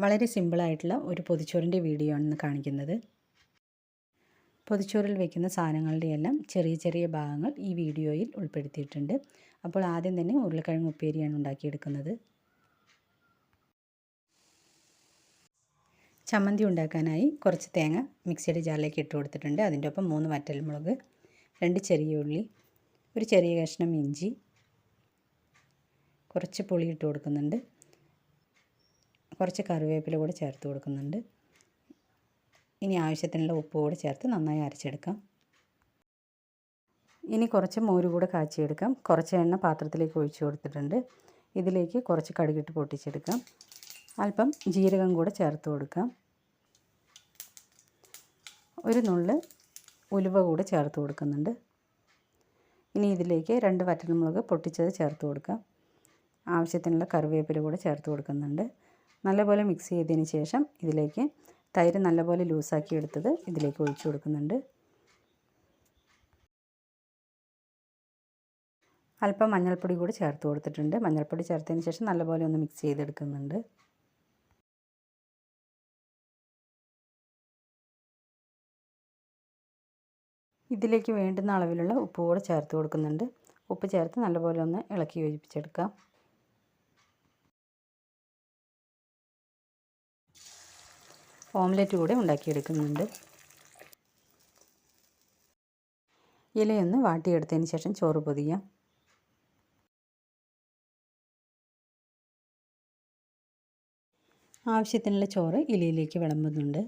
വളരെ സിമ്പിളായിട്ടുള്ള ഒരു പൊതിച്ചോറിൻ്റെ വീഡിയോ ആണ് ഇന്ന് കാണിക്കുന്നത്. പൊതിച്ചോറിൽ വയ്ക്കുന്ന സാധനങ്ങളുടെ എല്ലാം ചെറിയ ചെറിയ ഭാഗങ്ങൾ ഈ വീഡിയോയിൽ ഉൾപ്പെടുത്തിയിട്ടുണ്ട്. അപ്പോൾ ആദ്യം തന്നെ ഉരുളക്കിഴങ്ങ് ഉപ്പേരിയാണ് ഉണ്ടാക്കിയെടുക്കുന്നത്. ചമ്മന്തി ഉണ്ടാക്കാനായി കുറച്ച് തേങ്ങ മിക്സിയുടെ ജാറിലേക്ക് ഇട്ട് കൊടുത്തിട്ടുണ്ട്. അതിൻ്റെ ഒപ്പം 3 വറ്റൽമുളക്, 2 ചെറിയ ഉള്ളി, ഒരു ചെറിയ കഷ്ണം ഇഞ്ചി, കുറച്ച് പുളി ഇട്ട് കൊടുക്കുന്നുണ്ട്. കുറച്ച് കറിവേപ്പില കൂടെ ചേർത്ത് കൊടുക്കുന്നുണ്ട്. ഇനി ആവശ്യത്തിനുള്ള ഉപ്പ് കൂടെ ചേർത്ത് നന്നായി അരച്ചെടുക്കാം. ഇനി കുറച്ച് മോര് കൂടെ കാച്ചിയെടുക്കാം. കുറച്ച് എണ്ണ പാത്രത്തിലേക്ക് ഒഴിച്ചു കൊടുത്തിട്ടുണ്ട്. ഇതിലേക്ക് കുറച്ച് കടുകിട്ട് പൊട്ടിച്ചെടുക്കാം. അല്പം ജീരകം കൂടെ ചേർത്ത് കൊടുക്കാം. ഒരു നുള്ള് ഉലുവ കൂടെ ചേർത്ത് കൊടുക്കുന്നുണ്ട്. ഇനി ഇതിലേക്ക് 2 വറ്റൽമുളക് പൊട്ടിച്ചത് ചേർത്ത് കൊടുക്കാം. ആവശ്യത്തിനുള്ള കറിവേപ്പില കൂടെ ചേർത്ത് കൊടുക്കുന്നുണ്ട്. നല്ലപോലെ മിക്സ് ചെയ്തതിന് ശേഷം ഇതിലേക്ക് തൈര് നല്ലപോലെ ലൂസാക്കി എടുത്തത് ഇതിലേക്ക് ഒഴിച്ചു കൊടുക്കുന്നുണ്ട്. അല്പം മഞ്ഞൾപ്പൊടി കൂടി ചേർത്ത് കൊടുത്തിട്ടുണ്ട്. മഞ്ഞൾപ്പൊടി ചേർത്തതിന് ശേഷം നല്ലപോലെ ഒന്ന് മിക്സ് ചെയ്തെടുക്കുന്നുണ്ട്. ഇതിലേക്ക് വേണ്ടുന്ന അളവിലുള്ള ഉപ്പ് കൂടെ ചേർത്ത് കൊടുക്കുന്നുണ്ട്. ഉപ്പ് ചേർത്ത് നല്ലപോലെ ഒന്ന് ഇളക്കി യോജിപ്പിച്ചെടുക്കാം. ഓംലെറ്റ് കൂടെ ഉണ്ടാക്കിയെടുക്കുന്നുണ്ട്. ഇലയൊന്ന് വാട്ടിയെടുത്തതിന് ശേഷം ചോറ് പൊതിയാം. ആവശ്യത്തിനുള്ള ചോറ് ഇലയിലേക്ക് വിളമ്പുന്നുണ്ട്.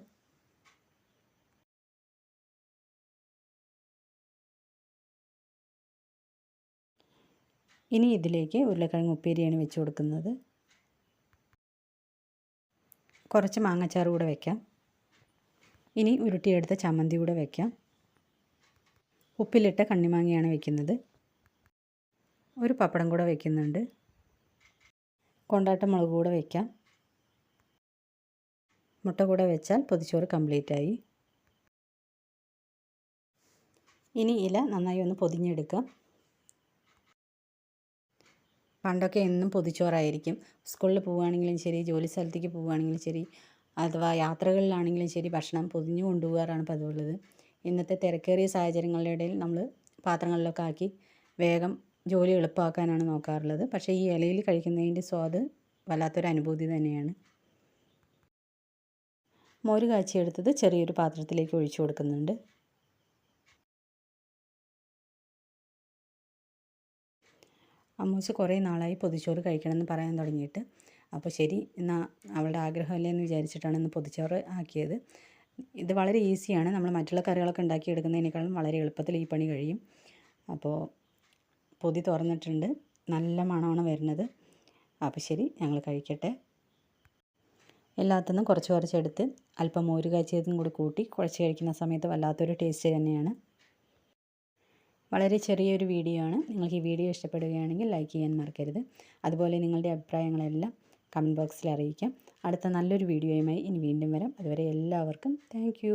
ഇനി ഇതിലേക്ക് ഉരുളക്കിഴങ്ങ് ഉപ്പേരിയാണ് വെച്ച് കൊടുക്കുന്നത്. കുറച്ച് മാങ്ങാച്ചാറ് കൂടെ വയ്ക്കാം. ഇനി ഉരുട്ടിയെടുത്ത ചമ്മന്തി കൂടെ വയ്ക്കാം. ഉപ്പിലിട്ട കണ്ണിമാങ്ങയാണ് വയ്ക്കുന്നത്. ഒരു പപ്പടം കൂടെ വയ്ക്കുന്നുണ്ട്. കൊണ്ടാട്ട മുളക് കൂടെ വയ്ക്കാം. മുട്ട കൂടെ വെച്ചാൽ പൊതിച്ചോറ് കംപ്ലീറ്റ് ആയി. ഇനി ഇല നന്നായി ഒന്ന് പൊതിഞ്ഞെടുക്കാം. പണ്ടൊക്കെ എന്നും പൊതിച്ചോറായിരിക്കും. സ്കൂളിൽ പോവുകയാണെങ്കിലും ശരി, ജോലി സ്ഥലത്തേക്ക് പോവുകയാണെങ്കിലും ശരി, അഥവാ യാത്രകളിലാണെങ്കിലും ശരി, ഭക്ഷണം പൊതിഞ്ഞു കൊണ്ടുപോകാറാണ് പതിവുള്ളത്. ഇന്നത്തെ തിരക്കേറിയ സാഹചര്യങ്ങളുടെ ഇടയിൽ നമ്മൾ പാത്രങ്ങളിലൊക്കെ ആക്കി വേഗം ജോലി എളുപ്പമാക്കാനാണ് നോക്കാറുള്ളത്. പക്ഷേ ഈ ഇലയിൽ കഴിക്കുന്നതിൻ്റെ സ്വാദ് വല്ലാത്തൊരു അനുഭൂതി തന്നെയാണ്. മോര് കാച്ചിയെടുത്തത് ചെറിയൊരു പാത്രത്തിലേക്ക് ഒഴിച്ചു കൊടുക്കുന്നുണ്ട്. അമ്മൂസ് കുറേ നാളായി പൊതിച്ചോറ് കഴിക്കണമെന്ന് പറയാൻ തുടങ്ങിയിട്ട്. അപ്പോൾ ശരി എന്നാൽ അവളുടെ ആഗ്രഹമല്ലേ എന്ന് വിചാരിച്ചിട്ടാണ് ഇന്ന് പൊതിച്ചോറ് ആക്കിയത്. ഇത് വളരെ ഈസിയാണ്. നമ്മൾ മറ്റുള്ള കറികളൊക്കെ ഉണ്ടാക്കിയെടുക്കുന്നതിനേക്കാളും വളരെ എളുപ്പത്തിൽ ഈ പണി കഴിയും. അപ്പോൾ പൊതി തുറന്നിട്ടുണ്ട്. നല്ല മണമാണ് വരുന്നത്. അപ്പോൾ ശരി, ഞങ്ങൾ കഴിക്കട്ടെ. എല്ലാത്തിനും കുറച്ച് കുറച്ചെടുത്ത് അല്പം മോര് കാച്ചിയതും കൂടി കൂട്ടി കുഴച്ച് കഴിക്കുന്ന സമയത്ത് വല്ലാത്തൊരു ടേസ്റ്റ് തന്നെയാണ്. വളരെ ചെറിയൊരു വീഡിയോ ആണ്. നിങ്ങൾക്ക് ഈ വീഡിയോ ഇഷ്ടപ്പെടുകയാണെങ്കിൽ ലൈക്ക് ചെയ്യാൻ മറക്കരുത്. അതുപോലെ നിങ്ങളുടെ അഭിപ്രായങ്ങളെല്ലാം കമൻറ്റ് ബോക്സിൽ അറിയിക്കാം. അടുത്ത നല്ലൊരു വീഡിയോയുമായി ഇനി വീണ്ടും വരാം. അതുവരെ എല്ലാവർക്കും താങ്ക്